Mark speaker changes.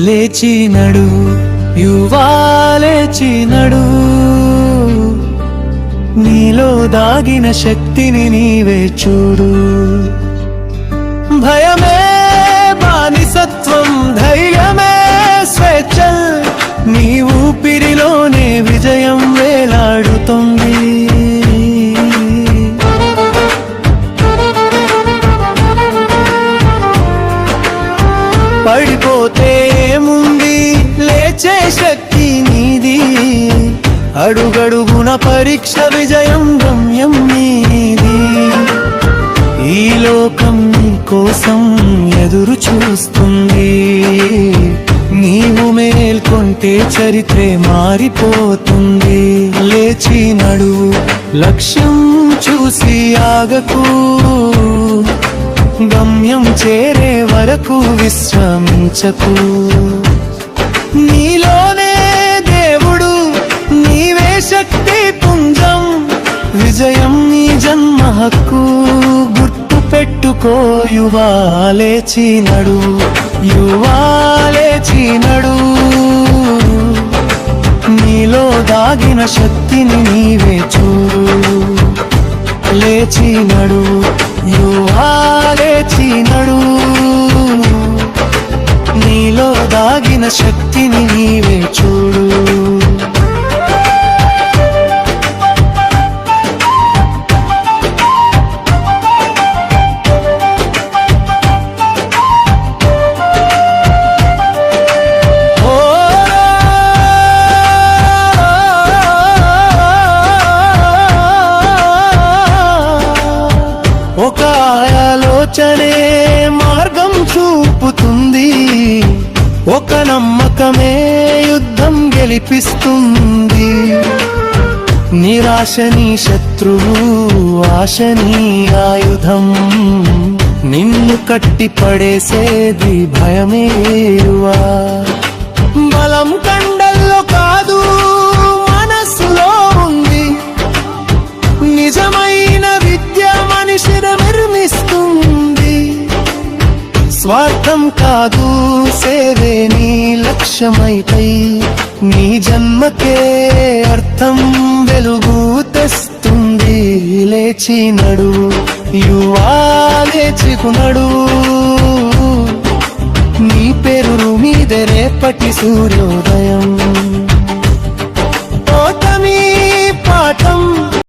Speaker 1: లేచి నడు యువా, లేచి నడు, నీలో దాగిన శక్తిని నీవే చూడు. భయమే బానిసత్వం, ధైర్యమే స్వేచ్ఛ, నీ ఊపిరిలోనే విజయం వేలాడుతుంది. పడిపోతే ఏముంది, లేచే శక్తి నీది. అడుగడుగున పరీక్ష, విజయం గమ్యం నీది. ఈ లోకం నీ కోసం ఎదురు చూస్తుంది. నీవు మేల్కొంటే చరిత్రే మారిపోతుంది. లేచి నడువు, లక్ష్యం చూసి ఆగకు, గమ్యం చేరే వరకు విశ్రమించకు. నీలోనే దేవుడు, నీవే శక్తి పుంజం, విజయం నీ జన్మ హక్కు. గుర్తు పెట్టుకో యువా, లేచి నడు, యువా లేచి నడు, నీలో దాగిన శక్తిని నీవే చూడు. లేచి నడు యువా, లేచి నడు, నీలో దాగిన శక్తిని నీవే చూడు. ఒక ఆలోచనే మార్గం చూపుతుంది, ఒక నమ్మకమే యుద్ధం గెలిపిస్తుంది. నిరాశ నీ శత్రువు, ఆశ నీ ఆయుధం, నిన్ను కట్టి పడేసేది భయమేరువా. బలం కండల్లో కాదు, మనస్సులో ఉంది. నిజమైన విద్య మనిషిని నిర్మిస్తుంది. స్వార్థం కాదు, సేవే నీ లక్ష్యమైతే నీ జన్మకే అర్థం, వెలుగు తెస్తుంది. లేచి నడు యువా, లేచికునడు, నీ పేరు మీదే రేపటి సూర్యోదయం.